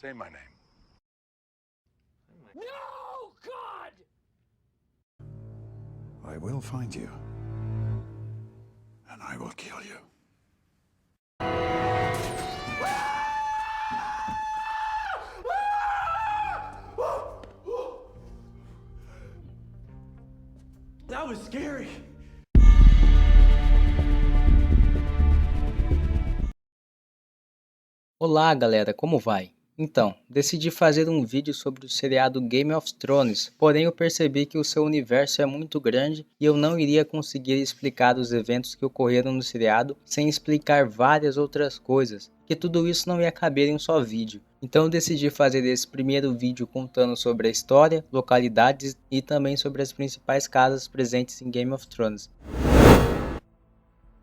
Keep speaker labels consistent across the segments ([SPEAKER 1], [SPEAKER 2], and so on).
[SPEAKER 1] Say my name.
[SPEAKER 2] No, God!
[SPEAKER 1] I will find you. And I will kill you.
[SPEAKER 2] That was scary.
[SPEAKER 3] Olá galera, como vai? Então, decidi fazer um vídeo sobre o seriado Game of Thrones, porém eu percebi que o seu universo é muito grande e eu não iria conseguir explicar os eventos que ocorreram no seriado sem explicar várias outras coisas, que tudo isso não ia caber em um só vídeo. Então eu decidi fazer esse primeiro vídeo contando sobre a história, localidades e também sobre as principais casas presentes em Game of Thrones.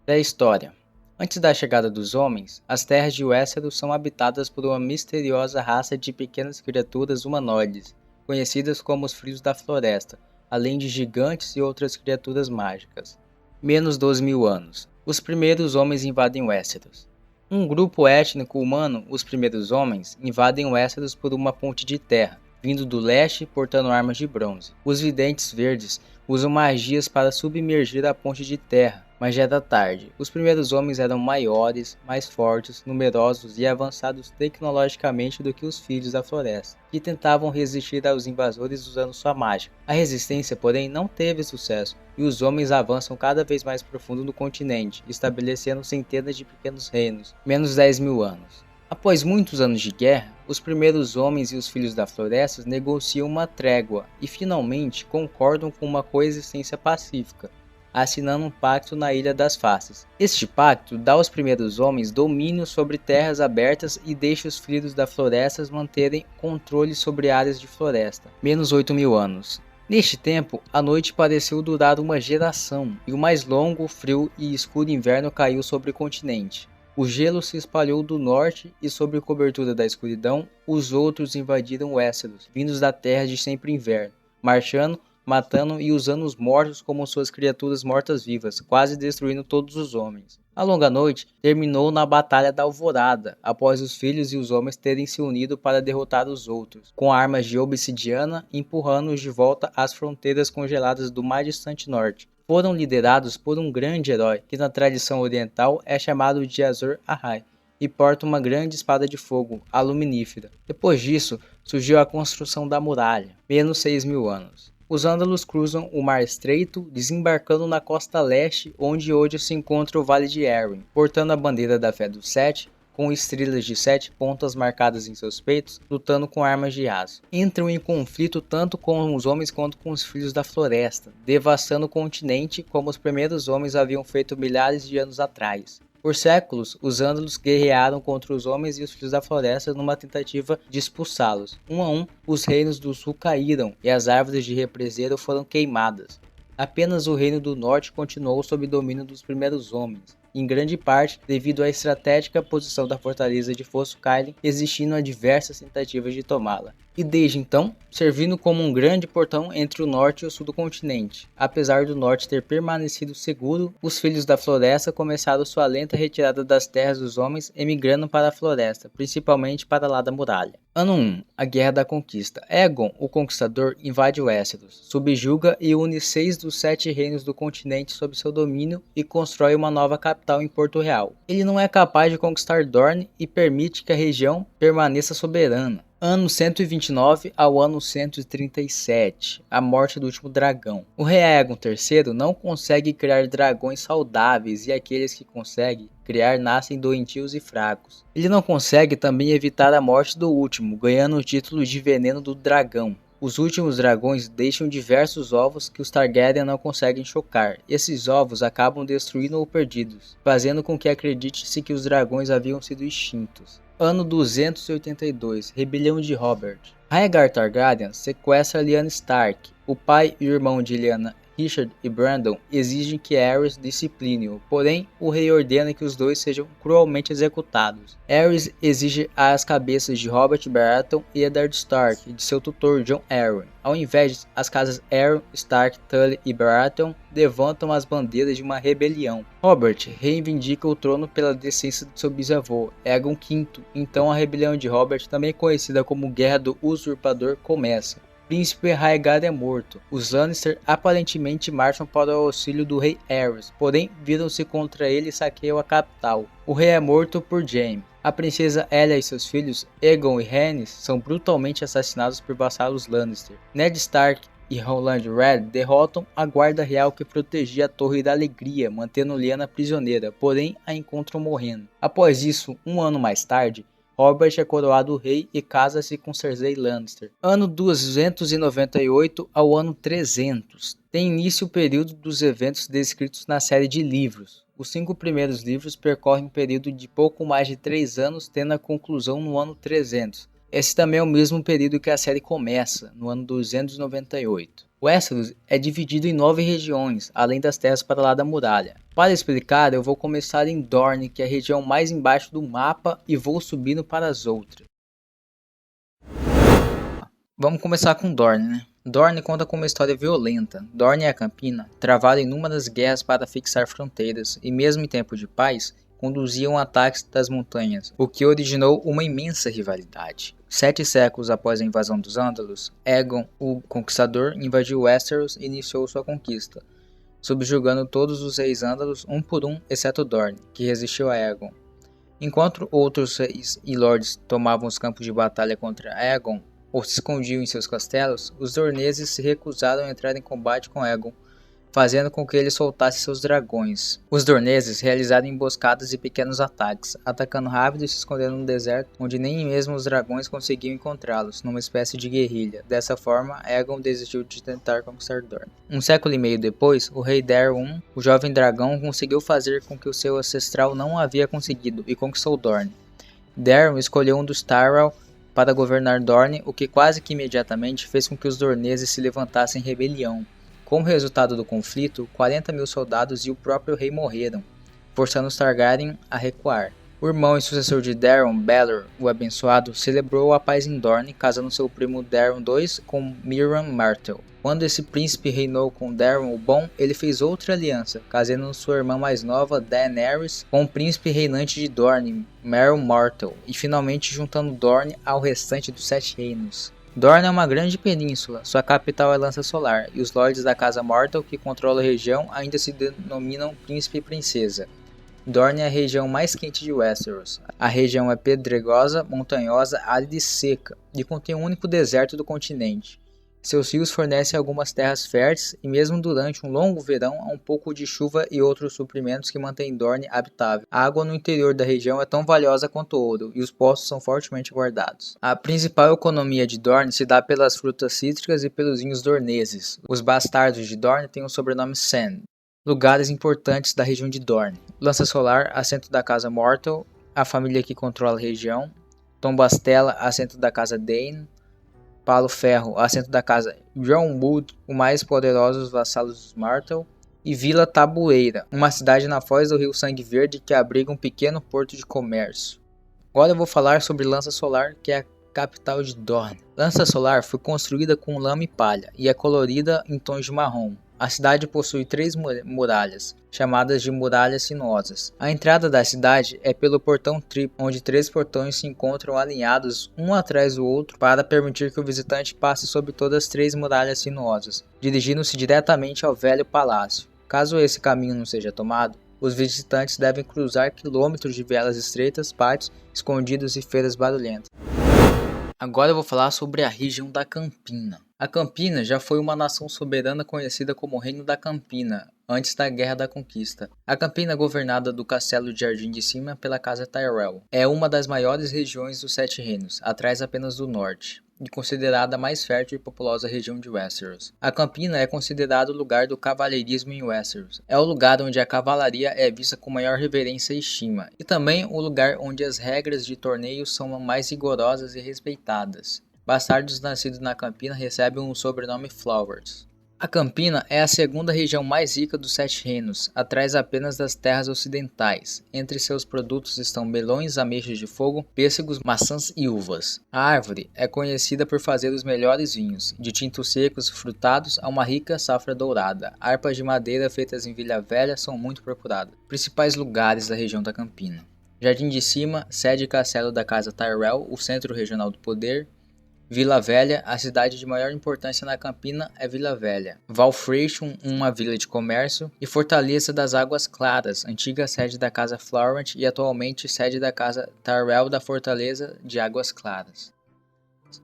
[SPEAKER 3] Pré-história. Antes da chegada dos homens, as terras de Westeros são habitadas por uma misteriosa raça de pequenas criaturas humanoides, conhecidas como os Filhos da Floresta, além de gigantes e outras criaturas mágicas. Menos 12.000 anos. Os primeiros homens invadem Westeros. Um grupo étnico humano, os primeiros homens, invadem Westeros por uma ponte de terra, vindo do leste portando armas de bronze. Os Videntes Verdes usam magias para submergir a ponte de terra, mas já era tarde. Os primeiros homens eram maiores, mais fortes, numerosos e avançados tecnologicamente do que os Filhos da Floresta, que tentavam resistir aos invasores usando sua mágica. A resistência, porém, não teve sucesso, e os homens avançam cada vez mais profundo no continente, estabelecendo centenas de pequenos reinos, menos 10.000 anos. Após muitos anos de guerra, os primeiros homens e os Filhos da Floresta negociam uma trégua e finalmente concordam com uma coexistência pacífica, assinando um pacto na Ilha das Faces. Este pacto dá aos primeiros homens domínio sobre terras abertas e deixa os Filhos da Floresta manterem controle sobre áreas de floresta. Menos 8.000 anos. Neste tempo, a noite pareceu durar uma geração, e o mais longo, frio e escuro inverno caiu sobre o continente. O gelo se espalhou do norte e, sob cobertura da escuridão, os outros invadiram Westeros, vindos da terra de sempre inverno, marchando, matando e usando os mortos como suas criaturas mortas-vivas, quase destruindo todos os homens. A longa noite terminou na Batalha da Alvorada, após os filhos e os homens terem se unido para derrotar os outros, com armas de obsidiana, empurrando-os de volta às fronteiras congeladas do mais distante norte. Foram liderados por um grande herói, que na tradição oriental é chamado de Azor Ahai, e porta uma grande espada de fogo, a Luminífera. Depois disso, surgiu a construção da muralha, menos 6.000 anos. Os Ândalos cruzam o Mar Estreito, desembarcando na costa leste, onde hoje se encontra o Vale de Arryn, portando a bandeira da Fé dos Sete, com estrelas de 7 pontas marcadas em seus peitos, lutando com armas de aço. Entram em conflito tanto com os homens quanto com os Filhos da Floresta, devastando o continente como os primeiros homens haviam feito milhares de anos atrás. Por séculos, os Ândalos guerrearam contra os homens e os Filhos da Floresta numa tentativa de expulsá-los. Um a um, os reinos do sul caíram e as árvores de represeiro foram queimadas. Apenas o reino do norte continuou sob domínio dos primeiros homens, em grande parte devido à estratégica posição da fortaleza de Fosso Cailin, existindo a diversas tentativas de tomá-la, e desde então, servindo como um grande portão entre o norte e o sul do continente. Apesar do norte ter permanecido seguro, os Filhos da Floresta começaram sua lenta retirada das terras dos homens, emigrando para a floresta, principalmente para lá da muralha. Ano 1. A Guerra da Conquista. Aegon, o Conquistador, invade Westeros, subjuga e une 6 dos 7 reinos do continente sob seu domínio e constrói uma nova capital em Porto Real. Ele não é capaz de conquistar Dorne e permite que a região permaneça soberana. Ano 129 ao ano 137, a morte do último dragão. O rei Aegon III não consegue criar dragões saudáveis e aqueles que consegue criar nascem doentios e fracos. Ele não consegue também evitar a morte do último, ganhando o título de Veneno do Dragão. Os últimos dragões deixam diversos ovos que os Targaryen não conseguem chocar. Esses ovos acabam destruindo ou perdidos, fazendo com que acredite-se que os dragões haviam sido extintos. Ano 282, Rebelião de Robert. Rhaegar Targaryen sequestra Lyanna Stark. O pai e o irmão de Lyanna Richard e Brandon exigem que Aerys discipline-o, porém o rei ordena que os dois sejam cruelmente executados. Aerys exige as cabeças de Robert Baratheon e Eddard Stark e de seu tutor Jon Arryn. Ao invés, as casas Arryn, Stark, Tully e Baratheon levantam as bandeiras de uma rebelião. Robert reivindica o trono pela decência de seu bisavô, Aegon V, então a rebelião de Robert, também conhecida como Guerra do Usurpador, começa. Príncipe Rhaegar é morto. Os Lannister aparentemente marcham para o auxílio do rei Aerys, porém viram-se contra ele e saqueiam a capital. O rei é morto por Jaime. A princesa Elia e seus filhos, Aegon e Rhaenys, são brutalmente assassinados por vassalos Lannister. Ned Stark e Roland Red derrotam a guarda real que protegia a Torre da Alegria, mantendo Lyanna prisioneira, porém a encontram morrendo. Após isso, um ano mais tarde, Robert é coroado rei e casa-se com Cersei Lannister. Ano 298 ao ano 300. Tem início o período dos eventos descritos na série de livros. Os 5 primeiros livros percorrem um período de pouco mais de 3 anos, tendo a conclusão no ano 300. Esse também é o mesmo período que a série começa, no ano 298. Westeros é dividido em 9 regiões, além das terras para lá da muralha. Para explicar, eu vou começar em Dorne, que é a região mais embaixo do mapa, e vou subindo para as outras. Vamos começar com Dorne, né? Dorne conta com uma história violenta. Dorne e a Campina travaram inúmeras guerras para fixar fronteiras, e mesmo em tempo de paz, conduziam ataques das montanhas, o que originou uma imensa rivalidade. 7 séculos após a invasão dos Ândalos, Aegon, o Conquistador, invadiu Westeros e iniciou sua conquista, subjugando todos os reis Ândalos um por um, exceto Dorne, que resistiu a Aegon. Enquanto outros reis e lords tomavam os campos de batalha contra Aegon ou se escondiam em seus castelos, os dorneses se recusaram a entrar em combate com Aegon, fazendo com que ele soltasse seus dragões. Os dorneses realizaram emboscadas e pequenos ataques, atacando rápido e se escondendo no deserto, onde nem mesmo os dragões conseguiam encontrá-los, numa espécie de guerrilha. Dessa forma, Aegon desistiu de tentar conquistar Dorne. Um século e meio depois, o rei Daemon I, o jovem dragão, conseguiu fazer com que o seu ancestral não havia conseguido e conquistou Dorne. Daemon escolheu um dos Tyrell para governar Dorne, o que quase que imediatamente fez com que os dorneses se levantassem em rebelião. Como resultado do conflito, 40 mil soldados e o próprio rei morreram, forçando os Targaryen a recuar. O irmão e sucessor de Daemon, Baelor, o Abençoado, celebrou a paz em Dorne, casando seu primo Daemon II com Mirran Martell. Quando esse príncipe reinou com Daemon o Bom, ele fez outra aliança, casando sua irmã mais nova, Daenerys, com o príncipe reinante de Dorne, Meryn Martell, e finalmente juntando Dorne ao restante dos 7 reinos. Dorne é uma grande península, sua capital é Lança Solar, e os lords da Casa Mortal que controlam a região ainda se denominam príncipe e princesa. Dorne é a região mais quente de Westeros. A região é pedregosa, montanhosa, árida e seca, e contém o único deserto do continente. Seus rios fornecem algumas terras férteis e mesmo durante um longo verão há um pouco de chuva e outros suprimentos que mantêm Dorne habitável. A água no interior da região é tão valiosa quanto o ouro e os poços são fortemente guardados. A principal economia de Dorne se dá pelas frutas cítricas e pelos vinhos dorneses. Os bastardos de Dorne têm o sobrenome Sen. Lugares importantes da região de Dorne: Lança Solar, assento da Casa Mortal, a família que controla a região; Tom Bastella, assento da Casa Dayne; Palo Ferro, assento da Casa Youngwood, o mais poderoso dos vassalos dos Martell; e Vila Tabueira, uma cidade na foz do rio Sangue Verde que abriga um pequeno porto de comércio. Agora eu vou falar sobre Lança Solar, que é a capital de Dorne. Lança Solar foi construída com lama e palha e é colorida em tons de marrom. A cidade possui 3 muralhas, chamadas de muralhas sinuosas. A entrada da cidade é pelo portão triplo, onde 3 portões se encontram alinhados um atrás do outro para permitir que o visitante passe sobre todas as 3 muralhas sinuosas, dirigindo-se diretamente ao velho palácio. Caso esse caminho não seja tomado, os visitantes devem cruzar quilômetros de vielas estreitas, pátios escondidos e feiras barulhentas. Agora eu vou falar sobre a região da Campina. A Campina já foi uma nação soberana conhecida como Reino da Campina, antes da Guerra da Conquista. A Campina é governada do Castelo de Jardim de Cima pela Casa Tyrell. É uma das maiores regiões dos 7 reinos, atrás apenas do norte, e considerada a mais fértil e populosa região de Westeros. A Campina é considerado o lugar do cavalheirismo em Westeros. É o lugar onde a cavalaria é vista com maior reverência e estima, e também o lugar onde as regras de torneios são mais rigorosas e respeitadas. Bastardos nascidos na Campina recebem o sobrenome Flowers. A Campina é a segunda região mais rica dos Sete Reinos, atrás apenas das terras ocidentais. Entre seus produtos estão melões, ameixas de fogo, pêssegos, maçãs e uvas. A árvore é conhecida por fazer os melhores vinhos, de tintos secos frutados a uma rica safra dourada. Harpas de madeira feitas em Vila Velha são muito procuradas. Principais lugares da região da Campina: Jardim de Cima, sede e castelo da Casa Tyrell, o centro regional do poder. Vila Velha, a cidade de maior importância na Campina é Vila Velha. Val Freixo, uma vila de comércio. E Fortaleza das Águas Claras, antiga sede da Casa Florent e atualmente sede da Casa Tyrell da Fortaleza de Águas Claras.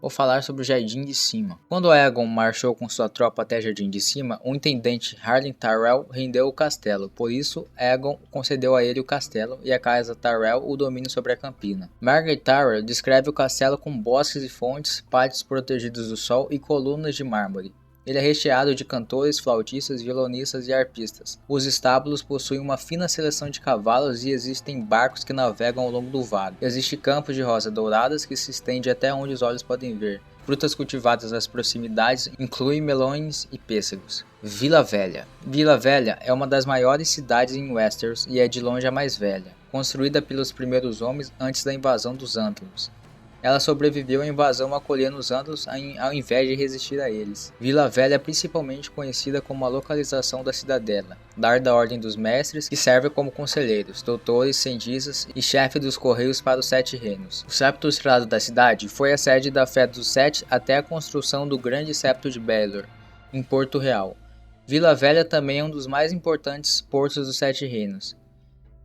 [SPEAKER 3] Vou falar sobre o Jardim de Cima. Quando Aegon marchou com sua tropa até Jardim de Cima, o intendente Harlin Tyrell rendeu o castelo. Por isso, Aegon concedeu a ele o castelo e a Casa Tyrell o domínio sobre a Campina. Margaret Tyrell descreve o castelo com bosques e fontes, pátios protegidos do sol e colunas de mármore. Ele é recheado de cantores, flautistas, violonistas e arpistas. Os estábulos possuem uma fina seleção de cavalos e existem barcos que navegam ao longo do vale. Existe campos de rosas douradas que se estende até onde os olhos podem ver. Frutas cultivadas nas proximidades incluem melões e pêssegos. Vila Velha. Vila Velha é uma das maiores cidades em Westeros e é de longe a mais velha, construída pelos primeiros homens antes da invasão dos Ântalos. Ela sobreviveu à invasão acolhendo os Ântalos ao invés de resistir a eles. Vila Velha é principalmente conhecida como a localização da cidadela, lar da Ordem dos Mestres, que serve como conselheiros, doutores, cientistas e chefe dos correios para os Sete Reinos. O septo estrelado da cidade foi a sede da Fé dos Sete até a construção do Grande Septo de Baelor, em Porto Real. Vila Velha também é um dos mais importantes portos dos Sete Reinos.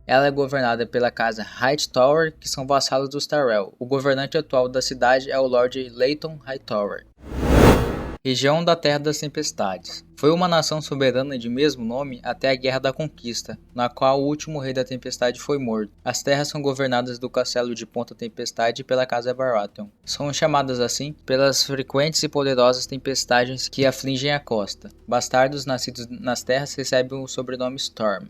[SPEAKER 3] Ela é governada pela casa Hightower, que são vassalos dos Tyrell. O governante atual da cidade é o Lord Leighton Hightower. Região da Terra das Tempestades. Foi uma nação soberana de mesmo nome até a Guerra da Conquista, na qual o último rei da Tempestade foi morto. As terras são governadas do castelo de Ponta Tempestade pela casa Baratheon. São chamadas assim pelas frequentes e poderosas tempestades que afligem a costa. Bastardos nascidos nas terras recebem o sobrenome Storm.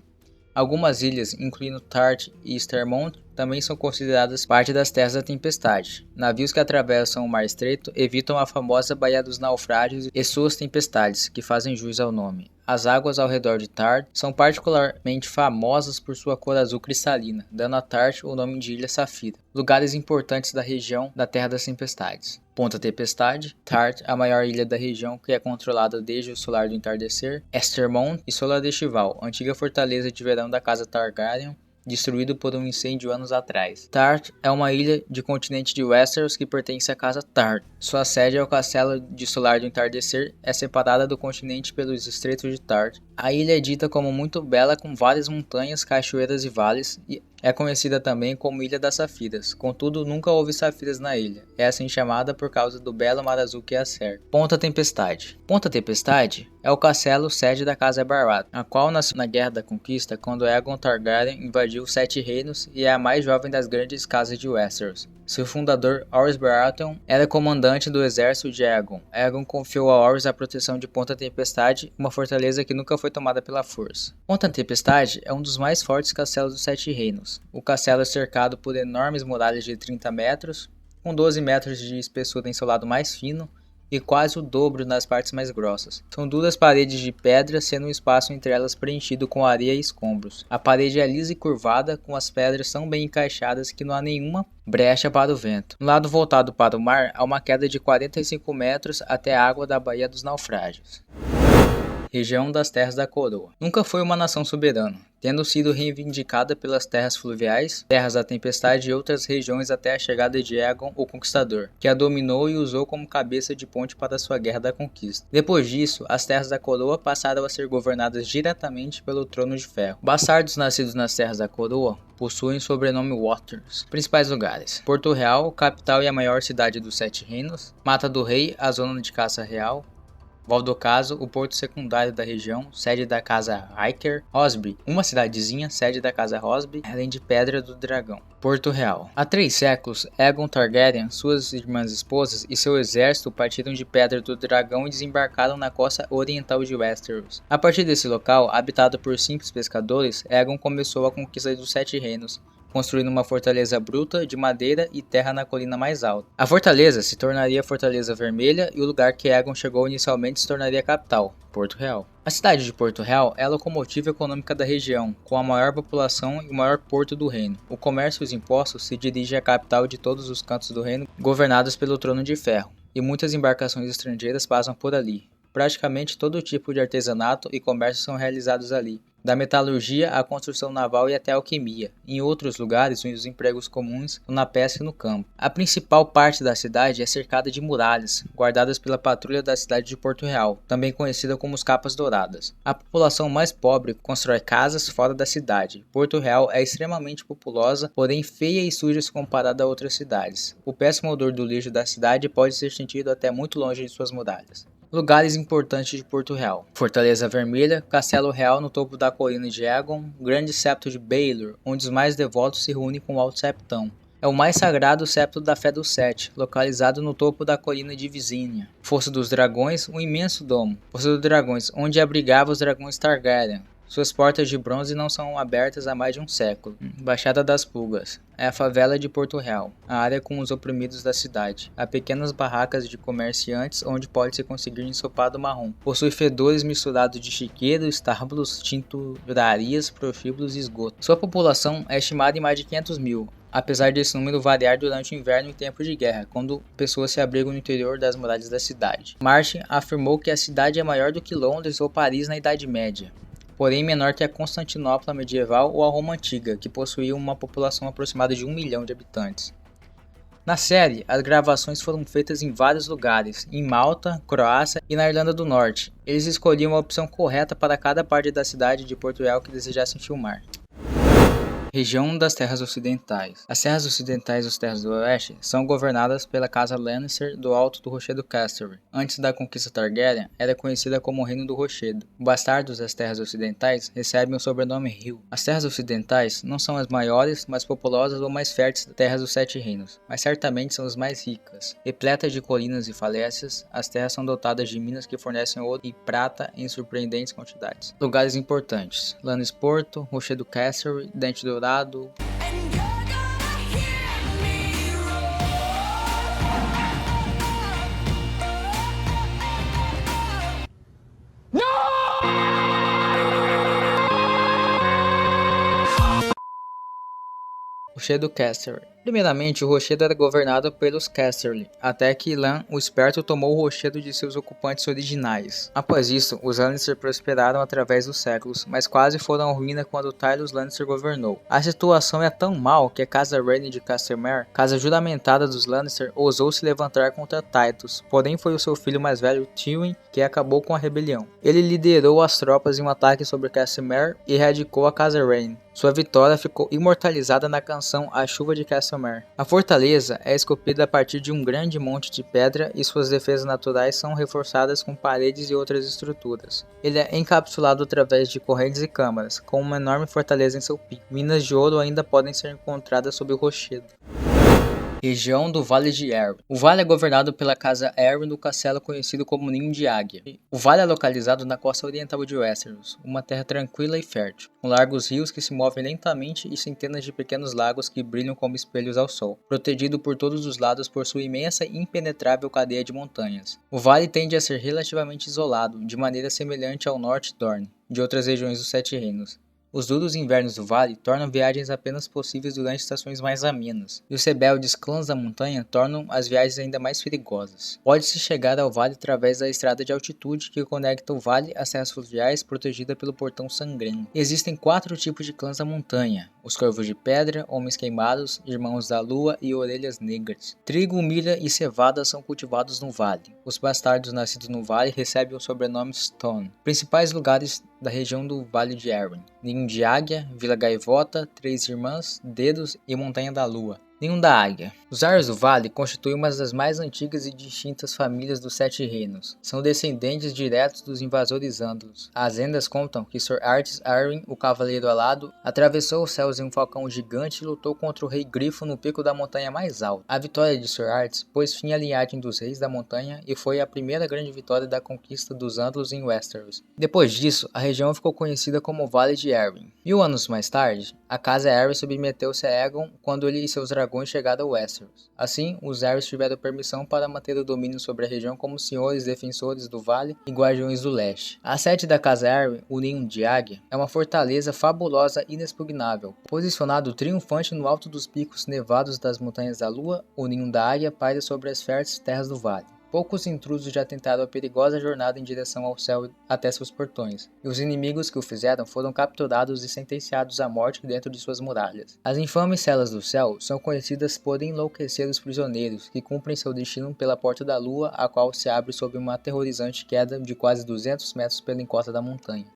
[SPEAKER 3] Algumas ilhas, incluindo Tart e Estermont, também são consideradas parte das Terras da Tempestade. Navios que atravessam o Mar Estreito evitam a famosa Baía dos Naufrágios e suas tempestades, que fazem jus ao nome. As águas ao redor de Tart são particularmente famosas por sua cor azul cristalina, dando a Tart o nome de Ilha Safira. Lugares importantes da região da Terra das Tempestades. Ponta Tempestade, Tart, a maior ilha da região que é controlada desde o Solar do Entardecer, Estermont e Solar de Chival, antiga fortaleza de verão da casa Targaryen, destruído por um incêndio anos atrás. Tart é uma ilha de continente de Westeros que pertence à casa Tart. Sua sede é o castelo de Solar do Entardecer, é separada do continente pelos estreitos de Tart. A ilha é dita como muito bela, com várias montanhas, cachoeiras e vales, e é conhecida também como Ilha das Safiras. Contudo, nunca houve safiras na ilha. É assim chamada por causa do belo mar azul que a cerca. Ponta Tempestade. Ponta Tempestade é o castelo sede da casa Baratheon, a qual nasceu na Guerra da Conquista quando Aegon Targaryen invadiu os Sete Reinos e é a mais jovem das grandes casas de Westeros. Seu fundador, Orys Baratheon, era comandante do exército de Aegon. Aegon confiou a Orys a proteção de Ponta Tempestade, uma fortaleza que nunca foi tomada pela força. Ponta Tempestade é um dos mais fortes castelos dos Sete Reinos. O castelo é cercado por enormes muralhas de 30 metros, com 12 metros de espessura em seu lado mais fino, e quase o dobro nas partes mais grossas. São duras paredes de pedra, sendo um espaço entre elas preenchido com areia e escombros. A parede é lisa e curvada, com as pedras tão bem encaixadas que não há nenhuma brecha para o vento. No lado voltado para o mar, há uma queda de 45 metros até a água da Baía dos Naufrágios. Região das Terras da Coroa. Nunca foi uma nação soberana, tendo sido reivindicada pelas terras fluviais, terras da tempestade e outras regiões até a chegada de Aegon o Conquistador, que a dominou e usou como cabeça de ponte para sua Guerra da Conquista. Depois disso, as Terras da Coroa passaram a ser governadas diretamente pelo Trono de Ferro. Bastardos nascidos nas Terras da Coroa possuem o sobrenome Waters. Principais lugares: Porto Real, capital e a maior cidade dos Sete Reinos; Mata do Rei, a zona de caça real; Val d'Ocaso, o porto secundário da região, sede da casa Riker; Rosby, uma cidadezinha, sede da casa Rosby, além de Pedra do Dragão. Porto Real. Há 3 séculos, Aegon Targaryen, suas irmãs esposas e seu exército partiram de Pedra do Dragão e desembarcaram na costa oriental de Westeros. A partir desse local, habitado por simples pescadores, Aegon começou a conquista dos Sete Reinos, construindo uma fortaleza bruta de madeira e terra na colina mais alta. A fortaleza se tornaria a Fortaleza Vermelha e o lugar que Aegon chegou inicialmente se tornaria a capital, Porto Real. A cidade de Porto Real é a locomotiva econômica da região, com a maior população e o maior porto do reino. O comércio e os impostos se dirigem à capital de todos os cantos do reino, governados pelo Trono de Ferro, e muitas embarcações estrangeiras passam por ali. Praticamente todo tipo de artesanato e comércio são realizados ali, da metalurgia à construção naval e até a alquimia. Em outros lugares, os empregos comuns são na pesca e no campo. A principal parte da cidade é cercada de muralhas, guardadas pela patrulha da cidade de Porto Real, também conhecida como os Capas Douradas. A população mais pobre constrói casas fora da cidade. Porto Real é extremamente populosa, porém feia e suja se comparada a outras cidades. O péssimo odor do lixo da cidade pode ser sentido até muito longe de suas muralhas. Lugares importantes de Porto Real: Fortaleza Vermelha, Castelo Real no topo da colina de Aegon, Grande Septo de Baelor, onde os mais devotos se reúnem com o Alto Septão. É o mais sagrado septo da Fé dos Sete, localizado no topo da colina de Visenya. Fosso dos Dragões, um imenso domo. Fosso dos Dragões, onde abrigava os dragões Targaryen. Suas portas de bronze não são abertas há mais de um século. Baixada das Pulgas. É a favela de Porto Real, a área com os oprimidos da cidade. Há pequenas barracas de comerciantes onde pode-se conseguir ensopado marrom. Possui fedores misturados de chiqueiro, estábulos, tinturarias, prostíbulos e esgoto. Sua população é estimada em mais de 500 mil. Apesar desse número variar durante o inverno e tempo de guerra, quando pessoas se abrigam no interior das muralhas da cidade. Martin afirmou que a cidade é maior do que Londres ou Paris na Idade Média, porém menor que a Constantinopla medieval ou a Roma Antiga, que possuía uma população aproximada de 1 milhão de habitantes. Na série, as gravações foram feitas em vários lugares, em Malta, Croácia e na Irlanda do Norte. Eles escolhiam a opção correta para cada parte da cidade de Porto Real que desejassem filmar. Região das Terras Ocidentais. As Terras Ocidentais e as Terras do Oeste são governadas pela Casa Lannister do Alto do Rochedo Casterly. Antes da conquista Targaryen, era conhecida como Reino do Rochedo. Bastardos das Terras Ocidentais recebem o sobrenome Hill. As Terras Ocidentais não são as maiores, mais populosas ou mais férteis das Terras dos Sete Reinos, mas certamente são as mais ricas. Repletas de colinas e falésias, as terras são dotadas de minas que fornecem ouro e prata em surpreendentes quantidades. Lugares importantes: Lannisporto, Rochedo Casterly, Dente Dourado. Rochedo Casterly. Primeiramente, o rochedo era governado pelos Casterly, até que Lan, o Esperto, tomou o rochedo de seus ocupantes originais. Após isso, os Lannister prosperaram através dos séculos, mas quase foram à ruína quando Tyrion Lannister governou. A situação é tão mal que a Casa Rhaene de Castamere, casa juramentada dos Lannister, ousou se levantar contra Tytos, porém foi o seu filho mais velho, Tywin, que acabou com a rebelião. Ele liderou as tropas em um ataque sobre Castamere e erradicou a Casa Rhaene. Sua vitória ficou imortalizada na canção A Chuva de Castamere. A fortaleza é esculpida a partir de um grande monte de pedra e suas defesas naturais são reforçadas com paredes e outras estruturas. Ele é encapsulado através de correntes e câmaras, com uma enorme fortaleza em seu pico. Minas de ouro ainda podem ser encontradas sob o rochedo. Região do Vale de Arryn. O vale é governado pela Casa Arryn do castelo conhecido como Ninho de Águia. O vale é localizado na costa oriental de Westeros, uma terra tranquila e fértil, com largos rios que se movem lentamente e centenas de pequenos lagos que brilham como espelhos ao sol, protegido por todos os lados por sua imensa e impenetrável cadeia de montanhas. O vale tende a ser relativamente isolado, de maneira semelhante ao North Dorne, de outras regiões dos Sete Reinos. Os duros invernos do vale tornam viagens apenas possíveis durante estações mais amenas, e os rebeldes clãs da montanha tornam as viagens ainda mais perigosas. Pode-se chegar ao vale através da estrada de altitude que conecta o vale às terras fluviais protegida pelo Portão Sangrento. Existem 4 tipos de clãs da montanha: os Corvos de Pedra, Homens Queimados, Irmãos da Lua e Orelhas Negras. Trigo, milha e cevada são cultivados no vale. Os bastardos nascidos no vale recebem o sobrenome Stone. Principais lugares da região do Vale de Arryn: Ninho de Águia, Vila Gaivota, Três Irmãs, Dedos e Montanha da Lua. Ninho da Águia. Os Arrys do Vale constituem uma das mais antigas e distintas famílias dos Sete Reinos. São descendentes diretos dos invasores ândalos. As lendas contam que Sir Arthas Arryn, o Cavaleiro Alado, atravessou os céus em um falcão gigante e lutou contra o Rei Grifo no pico da montanha mais alta. A vitória de Sir Arthas pôs fim à linhagem dos Reis da Montanha e foi a primeira grande vitória da conquista dos ândalos em Westeros. Depois disso, a região ficou conhecida como Vale de Arryn. 1000 anos mais tarde, a Casa Arryn submeteu-se a Aegon quando ele e seus dragões chegaram a Westeros. Assim, os Arrys tiveram permissão para manter o domínio sobre a região como senhores defensores do vale e guardiões do leste. A sede da Casa Arryn, o Ninho de Águia, é uma fortaleza fabulosa e inexpugnável. Posicionado triunfante no alto dos picos nevados das Montanhas da Lua, o Ninho da Águia paira sobre as férteis terras do vale. Poucos intrusos já tentaram a perigosa jornada em direção ao céu até seus portões, e os inimigos que o fizeram foram capturados e sentenciados à morte dentro de suas muralhas. As infames celas do céu são conhecidas por enlouquecer os prisioneiros, que cumprem seu destino pela Porta da Lua, a qual se abre sob uma aterrorizante queda de quase 200 metros pela encosta da montanha.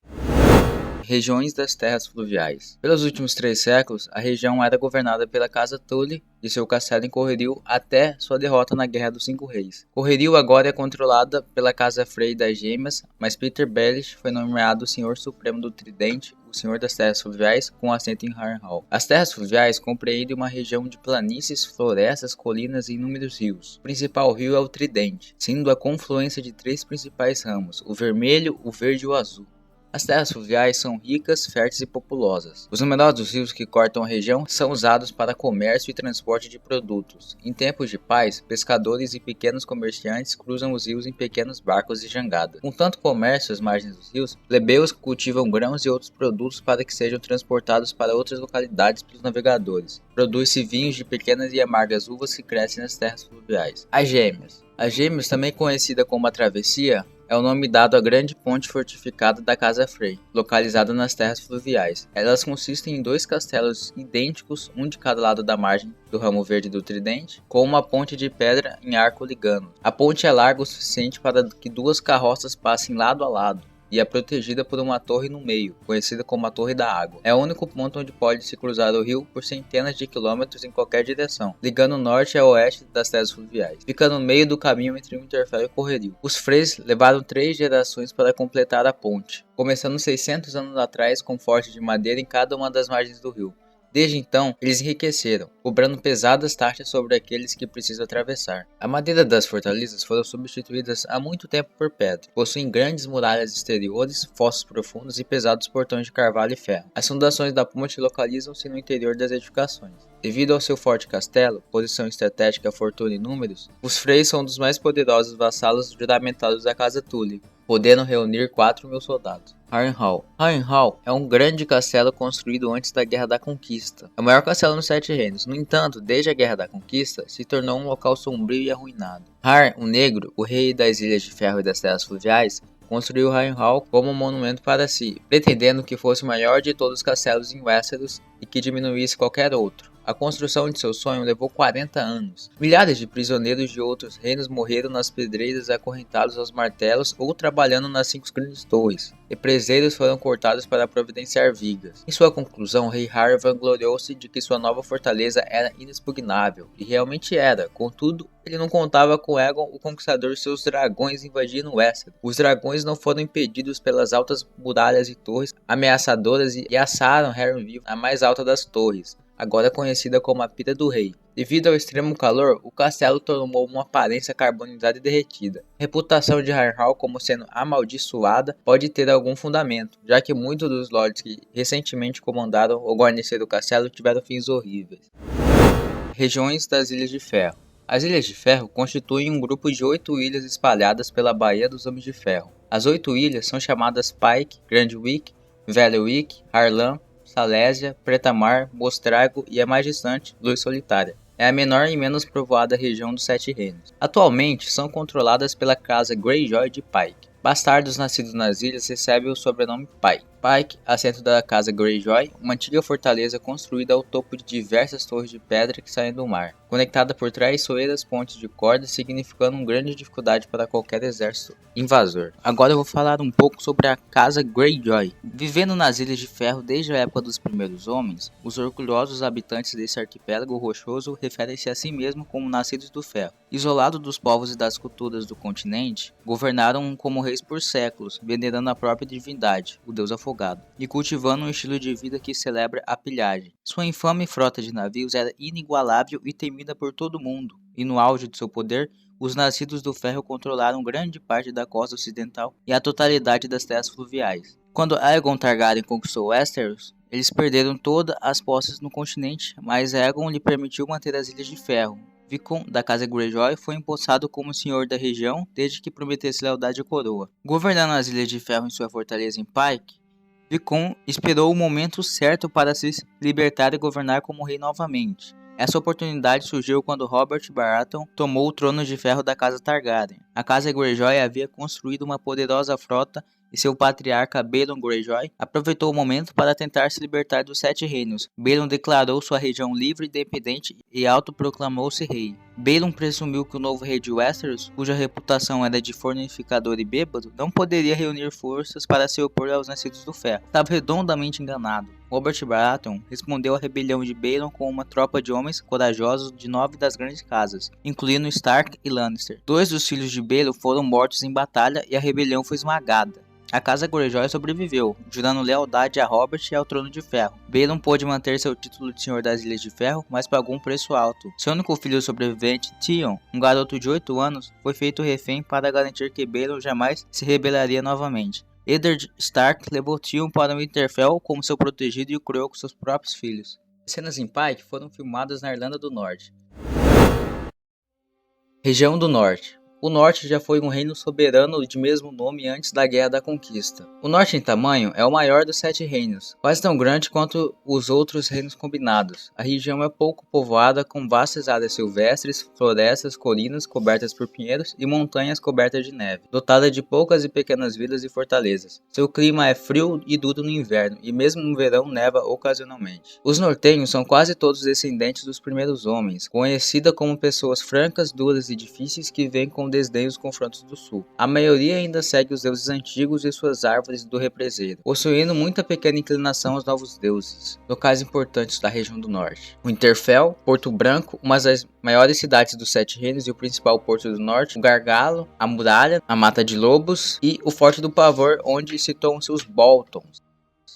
[SPEAKER 3] Regiões das terras fluviais. Pelos últimos 3 séculos, a região era governada pela Casa Tully e seu castelo em Correrio até sua derrota na Guerra dos Cinco Reis. Correrio agora é controlada pela Casa Frey das Gêmeas, mas Peter Baelish foi nomeado Senhor Supremo do Tridente, o Senhor das Terras Fluviais, com assento em Harrenhal. As terras fluviais compreendem uma região de planícies, florestas, colinas e inúmeros rios. O principal rio é o Tridente, sendo a confluência de 3 principais ramos, o vermelho, o verde e o azul. As terras fluviais são ricas, férteis e populosas. Os numerosos rios que cortam a região são usados para comércio e transporte de produtos. Em tempos de paz, pescadores e pequenos comerciantes cruzam os rios em pequenos barcos de jangada. Com tanto comércio às margens dos rios, plebeus cultivam grãos e outros produtos para que sejam transportados para outras localidades pelos navegadores. Produz-se vinhos de pequenas e amargas uvas que crescem nas terras fluviais. As Gêmeas. As Gêmeas, também conhecida como a Travessia, é o nome dado à grande ponte fortificada da Casa Frey, localizada nas terras fluviais. Elas consistem em 2 castelos idênticos, um de cada lado da margem do ramo verde do Tridente, com uma ponte de pedra em arco ligando. A ponte é larga o suficiente para que 2 carroças passem lado a lado, e é protegida por uma torre no meio, conhecida como a Torre da Água. É o único ponto onde pode se cruzar o rio por centenas de quilômetros em qualquer direção, ligando o norte a oeste das terras fluviais. Fica no meio do caminho entre Winterfell e Correrio. Os Freys levaram 3 gerações para completar a ponte, começando 600 anos atrás com fortes de madeira em cada uma das margens do rio. Desde então, eles enriqueceram, cobrando pesadas taxas sobre aqueles que precisam atravessar. A madeira das fortalezas foram substituídas há muito tempo por pedra. Possuem grandes muralhas exteriores, fossos profundos e pesados portões de carvalho e ferro. As fundações da ponte localizam-se no interior das edificações. Devido ao seu forte castelo, posição estratégica, fortuna e números, os Freys são um dos mais poderosos vassalos juramentados da Casa Tully, podendo reunir 4.000 soldados. Harrenhal. Harrenhal é um grande castelo construído antes da Guerra da Conquista. É o maior castelo nos 7 reinos. No entanto, desde a Guerra da Conquista, se tornou um local sombrio e arruinado. Har, o Negro, o rei das Ilhas de Ferro e das Terras Fluviais, construiu Harrenhal como um monumento para si, pretendendo que fosse o maior de todos os castelos em Westeros e que diminuísse qualquer outro. A construção de seu sonho levou 40 anos. Milhares de prisioneiros de outros reinos morreram nas pedreiras acorrentados aos martelos ou trabalhando nas 5 grandes torres. Represeiros foram cortados para providenciar vigas. Em sua conclusão, o rei Har vangloriou-se de que sua nova fortaleza era inexpugnável, e realmente era. Contudo, ele não contava com Aegon, o Conquistador, e seus dragões invadindo Westeros. Os dragões não foram impedidos pelas altas muralhas e torres ameaçadoras e assaram Harren vivo, a mais alta das torres, agora conhecida como a Pira do Rei. Devido ao extremo calor, o castelo tomou uma aparência carbonizada e derretida. A reputação de Harrenhal como sendo amaldiçoada pode ter algum fundamento, já que muitos dos lords que recentemente comandaram ou guarneceram o castelo tiveram fins horríveis. Regiões das Ilhas de Ferro. As Ilhas de Ferro constituem um grupo de 8 ilhas espalhadas pela Baía dos Homens de Ferro. As 8 ilhas são chamadas Pike, Grand Wick, Velha Wick, Harlan, Salésia, Pretamar, Mostrago e a mais distante, Luz Solitária. É a menor e menos povoada região dos 7 reinos. Atualmente são controladas pela casa Greyjoy de Pike. Bastardos nascidos nas ilhas recebem o sobrenome Pike. Pike, assento da Casa Greyjoy, uma antiga fortaleza construída ao topo de diversas torres de pedra que saem do mar, conectada por traiçoeiras pontes de corda, significando uma grande dificuldade para qualquer exército invasor. Agora eu vou falar um pouco sobre a Casa Greyjoy. Vivendo nas Ilhas de Ferro desde a época dos primeiros homens, os orgulhosos habitantes desse arquipélago rochoso referem-se a si mesmos como nascidos do ferro. Isolados dos povos e das culturas do continente, governaram como reis por séculos, venerando a própria divindade, o deus afogado, e cultivando um estilo de vida que celebra a pilhagem. Sua infame frota de navios era inigualável e temida por todo mundo, e no auge de seu poder, os nascidos do ferro controlaram grande parte da costa ocidental e a totalidade das terras fluviais. Quando Aegon Targaryen conquistou Westeros, eles perderam todas as posses no continente, mas Aegon lhe permitiu manter as Ilhas de Ferro. Vicomte da Casa Greyjoy foi empossado como senhor da região desde que prometesse lealdade à coroa. Governando as Ilhas de Ferro em sua fortaleza em Pike, Vicomte esperou o momento certo para se libertar e governar como rei novamente. Essa oportunidade surgiu quando Robert Baratheon tomou o trono de ferro da Casa Targaryen. A Casa Greyjoy havia construído uma poderosa frota e seu patriarca Balon Greyjoy aproveitou o momento para tentar se libertar dos Sete Reinos. Balon declarou sua região livre e independente e autoproclamou-se rei. Balon presumiu que o novo rei de Westeros, cuja reputação era de fornificador e bêbado, não poderia reunir forças para se opor aos nascidos do ferro. Estava redondamente enganado. Robert Baratheon respondeu à rebelião de Balon com uma tropa de homens corajosos de 9 das grandes casas, incluindo Stark e Lannister. 2 dos filhos de Balon foram mortos em batalha e a rebelião foi esmagada. A Casa Greyjoy sobreviveu, jurando lealdade a Robert e ao Trono de Ferro. Balon pôde manter seu título de Senhor das Ilhas de Ferro, mas pagou um preço alto. Seu único filho sobrevivente, Theon, um garoto de 8 anos, foi feito refém para garantir que Balon jamais se rebelaria novamente. Eddard Stark levou Theon para Winterfell como seu protegido e o criou com seus próprios filhos. As cenas em Pike foram filmadas na Irlanda do Norte. Região do Norte. O Norte já foi um reino soberano de mesmo nome antes da Guerra da Conquista. O Norte em tamanho é o maior dos 7 reinos, quase tão grande quanto os outros reinos combinados. A região é pouco povoada, com vastas áreas silvestres, florestas, colinas cobertas por pinheiros e montanhas cobertas de neve, dotada de poucas e pequenas vilas e fortalezas. Seu clima é frio e duro no inverno, e mesmo no verão neva ocasionalmente. Os nortenhos são quase todos descendentes dos primeiros homens, conhecida como pessoas francas, duras e difíceis que vêm com desdém os confrontos do sul. A maioria ainda segue os deuses antigos e suas árvores do represeiro, possuindo muita pequena inclinação aos novos deuses. Locais importantes da região do norte: Winterfell, Porto Branco, uma das maiores cidades dos 7 reinos e o principal porto do norte, o Gargalo, a Muralha, a Mata de Lobos e o Forte do Pavor, onde situam-se os Boltons.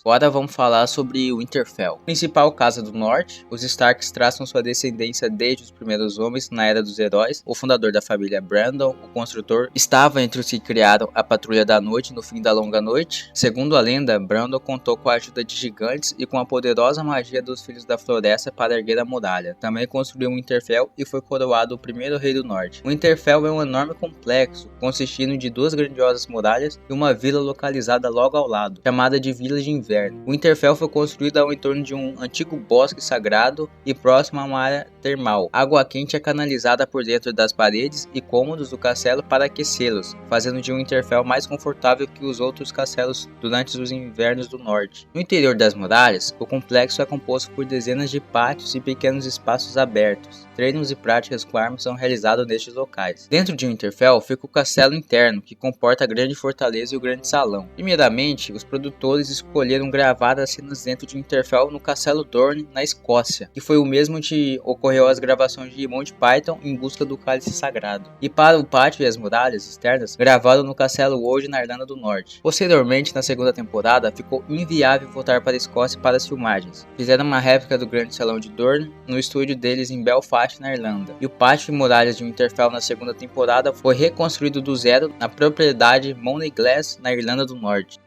[SPEAKER 3] Agora vamos falar sobre o Winterfell. Principal casa do norte, os Starks traçam sua descendência desde os primeiros homens na Era dos Heróis. O fundador da família Brandon, o construtor, estava entre os que criaram a Patrulha da Noite no fim da Longa Noite. Segundo a lenda, Brandon contou com a ajuda de gigantes e com a poderosa magia dos Filhos da Floresta para erguer a muralha. Também construiu o Winterfell e foi coroado o primeiro rei do norte. O Winterfell é um enorme complexo, consistindo de 2 grandiosas muralhas e uma vila localizada logo ao lado, chamada de Vila de Inverno. O Winterfell foi construído ao entorno de um antigo bosque sagrado e próximo a uma área termal. Água quente é canalizada por dentro das paredes e cômodos do castelo para aquecê-los, fazendo de um Winterfell mais confortável que os outros castelos durante os invernos do norte. No interior das muralhas, o complexo é composto por dezenas de pátios e pequenos espaços abertos. Treinos e práticas com armas são realizados nestes locais. Dentro de Winterfell fica o castelo interno, que comporta a grande fortaleza e o grande salão. Primeiramente, os produtores escolheram gravar as cenas dentro de Winterfell no Castelo Dorne, na Escócia, que foi o mesmo onde ocorreu as gravações de Monty Python em busca do cálice sagrado. E para o pátio e as muralhas externas, gravaram no Castelo Wold, na Irlanda do Norte. Posteriormente, na segunda temporada, ficou inviável voltar para a Escócia para as filmagens. Fizeram uma réplica do grande salão de Dorne no estúdio deles em Belfast, na Irlanda. E o pátio e muralhas de Winterfell na segunda temporada foi reconstruído do zero na propriedade Money Glass, na Irlanda do Norte.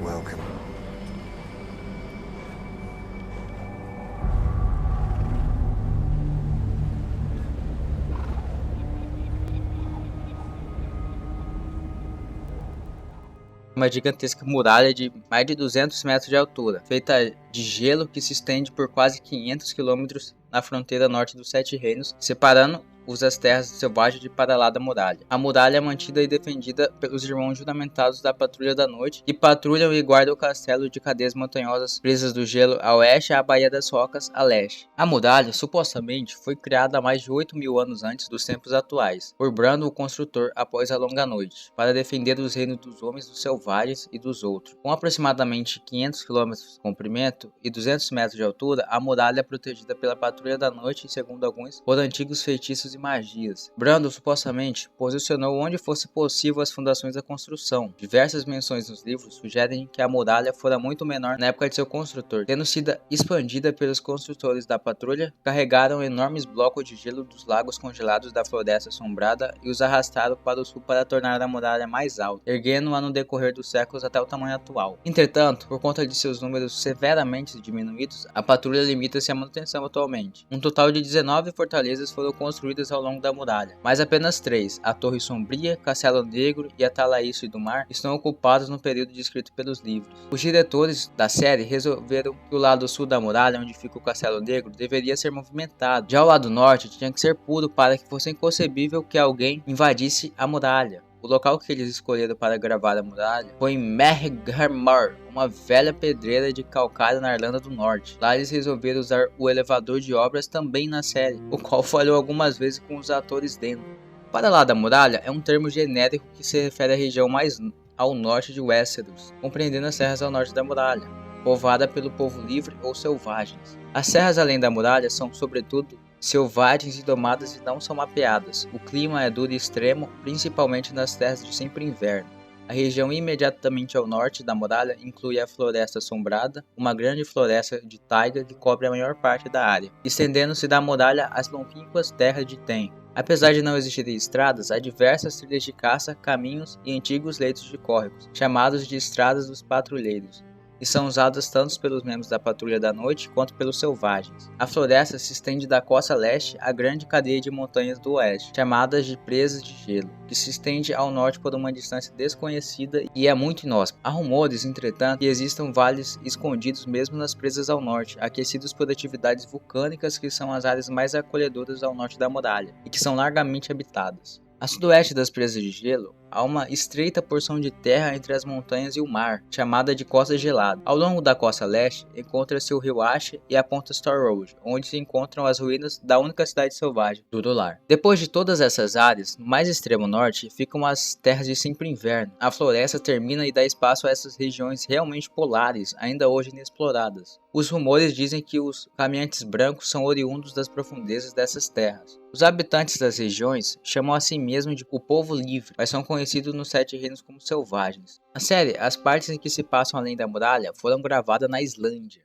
[SPEAKER 1] Welcome.
[SPEAKER 3] uma gigantesca muralha de mais de 200 metros de altura, feita de gelo que se estende por quase 500 quilômetros na fronteira norte dos Sete Reinos, separando as terras selvagens de para lá da muralha. A muralha é mantida e defendida pelos irmãos juramentados da Patrulha da Noite, que patrulham e guardam o castelo de cadeias montanhosas presas do gelo a oeste e a Baía das Rocas a leste. A muralha, supostamente, foi criada há mais de 8.000 anos antes dos tempos atuais, por Brando o Construtor após a Longa Noite, para defender os reinos dos homens, dos selvagens e dos outros. Com aproximadamente 500 km de comprimento e 200 metros de altura, a muralha é protegida pela Patrulha da Noite e, segundo alguns, por antigos feitiços e magias. Brando supostamente posicionou onde fosse possível as fundações da construção. Diversas menções nos livros sugerem que a muralha fora muito menor na época de seu construtor, tendo sido expandida pelos construtores da patrulha, carregaram enormes blocos de gelo dos lagos congelados da Floresta Assombrada e os arrastaram para o sul para tornar a muralha mais alta, erguendo-a no decorrer dos séculos até o tamanho atual. Entretanto, por conta de seus números severamente diminuídos, a patrulha limita-se à manutenção atualmente. Um total de 19 fortalezas foram construídas ao longo da muralha, mas apenas 3, a Torre Sombria, Castelo Negro e Atalaíço do Mar, estão ocupados no período descrito pelos livros. Os diretores da série resolveram que o lado sul da muralha, onde fica o Castelo Negro, deveria ser movimentado. Já o lado norte tinha que ser puro para que fosse inconcebível que alguém invadisse a muralha. O local que eles escolheram para gravar a muralha foi em Merghermar, uma velha pedreira de calcário na Irlanda do Norte. Lá eles resolveram usar o elevador de obras também na série, o qual falhou algumas vezes com os atores dentro. Para lá da muralha é um termo genérico que se refere à região mais ao norte de Westeros, compreendendo as serras ao norte da muralha, povoada pelo povo livre ou selvagens. As serras além da muralha são, sobretudo, selvagens e domadas e não são mapeadas. O clima é duro e extremo, principalmente nas terras de sempre inverno. A região imediatamente ao norte da muralha inclui a Floresta Assombrada, uma grande floresta de taiga que cobre a maior parte da área, estendendo-se da muralha às longínquas terras de Ten. Apesar de não existirem estradas, há diversas trilhas de caça, caminhos e antigos leitos de córregos, chamados de Estradas dos Patrulheiros, e são usadas tanto pelos membros da Patrulha da Noite quanto pelos selvagens. A floresta se estende da costa leste à grande cadeia de montanhas do oeste, chamadas de Presas de Gelo, que se estende ao norte por uma distância desconhecida e é muito inóspita. Há rumores, entretanto, que existam vales escondidos mesmo nas presas ao norte, aquecidos por atividades vulcânicas que são as áreas mais acolhedoras ao norte da muralha, e que são largamente habitadas. A sudoeste das presas de gelo, há uma estreita porção de terra entre as montanhas e o mar, chamada de Costa Gelada. Ao longo da costa leste, encontra-se o rio Ashe e a ponta Star Road, onde se encontram as ruínas da única cidade selvagem, Durolar. Depois de todas essas áreas, no mais extremo norte, ficam as terras de sempre inverno. A floresta termina e dá espaço a essas regiões realmente polares, ainda hoje inexploradas. Os rumores dizem que os caminhantes brancos são oriundos das profundezas dessas terras. Os habitantes das regiões chamam a si mesmos de o povo livre, mas são conhecidos nos Sete Reinos como selvagens. Na série, as partes em que se passam além da muralha foram gravadas na Islândia.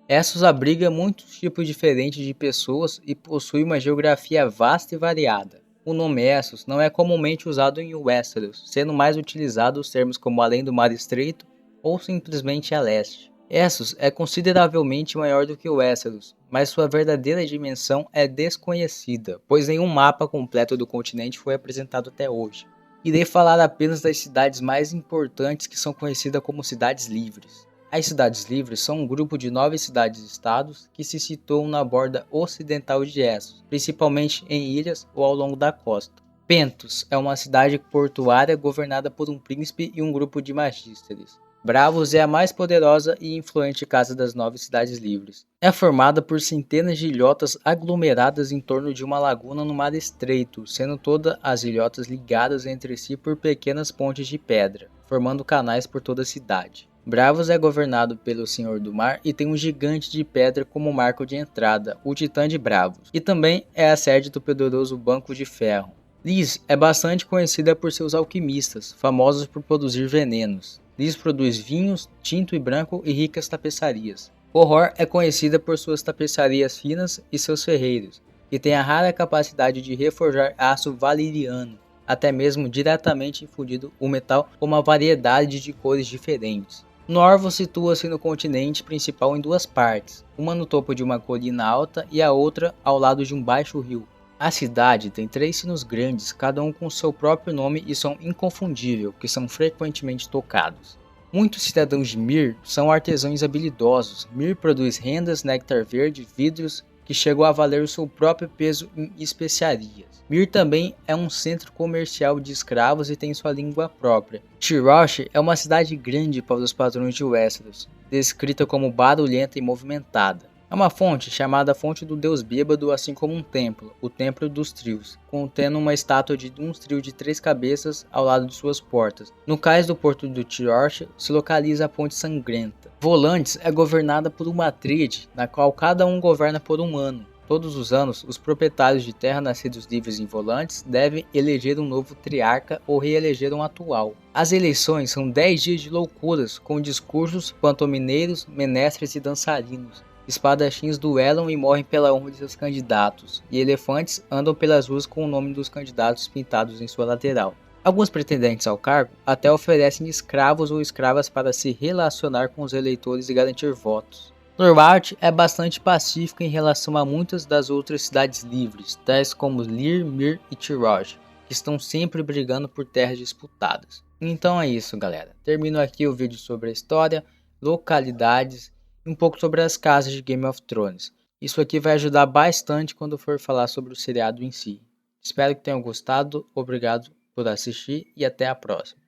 [SPEAKER 3] Essos abriga muitos tipos diferentes de pessoas e possui uma geografia vasta e variada. O nome Essos não é comumente usado em Westeros, sendo mais utilizados os termos como além do Mar Estreito ou simplesmente a leste. Essos é consideravelmente maior do que o Westeros, mas sua verdadeira dimensão é desconhecida, pois nenhum mapa completo do continente foi apresentado até hoje. Irei falar apenas das cidades mais importantes que são conhecidas como cidades livres. As cidades livres são um grupo de 9 cidades-estados que se situam na borda ocidental de Essos, principalmente em ilhas ou ao longo da costa. Pentos é uma cidade portuária governada por um príncipe e um grupo de magísteres. Bravos é a mais poderosa e influente casa das 9 cidades livres. É formada por centenas de ilhotas aglomeradas em torno de uma laguna no mar estreito, sendo todas as ilhotas ligadas entre si por pequenas pontes de pedra, formando canais por toda a cidade. Bravos é governado pelo Senhor do Mar e tem um gigante de pedra como marco de entrada, o Titã de Bravos, e também é a sede do poderoso Banco de Ferro. Lys é bastante conhecida por seus alquimistas, famosos por produzir venenos. Lys produz vinhos, tinto e branco e ricas tapeçarias. Qohor é conhecida por suas tapeçarias finas e seus ferreiros, que têm a rara capacidade de reforjar aço valeriano, até mesmo diretamente infundido o metal com uma variedade de cores diferentes. Norvos situa-se no continente principal em duas partes, uma no topo de uma colina alta e a outra ao lado de um baixo rio. A cidade tem 3 sinos grandes, cada um com seu próprio nome e som inconfundível, que são frequentemente tocados. Muitos cidadãos de Mir são artesãos habilidosos. Mir produz rendas, néctar verde, vidros, que chegou a valer o seu próprio peso em especiarias. Mir também é um centro comercial de escravos e tem sua língua própria. Tirosh é uma cidade grande para os padrões de Westeros, descrita como barulhenta e movimentada. É uma fonte chamada Fonte do Deus Bêbado, assim como um templo, o Templo dos Trios, contendo uma estátua de um trio de 3 cabeças ao lado de suas portas. No cais do porto do Tirosh se localiza a Ponte Sangrenta. Volantes é governada por uma tríade, na qual cada um governa por um ano. Todos os anos, os proprietários de terra nascidos livres em Volantes devem eleger um novo triarca ou reeleger um atual. As eleições são 10 dias de loucuras, com discursos, pantomineiros, menestres e dançarinos. Espadachins duelam e morrem pela honra de seus candidatos, e elefantes andam pelas ruas com o nome dos candidatos pintados em sua lateral. Alguns pretendentes ao cargo até oferecem escravos ou escravas para se relacionar com os eleitores e garantir votos. Norwalk é bastante pacífico em relação a muitas das outras cidades livres, tais como Lir, Mir e Tirosh, que estão sempre brigando por terras disputadas. Então é isso, galera. Termino aqui o vídeo sobre a história, localidades e um pouco sobre as casas de Game of Thrones. Isso aqui vai ajudar bastante quando for falar sobre o seriado em si. Espero que tenham gostado, obrigado por assistir e até a próxima.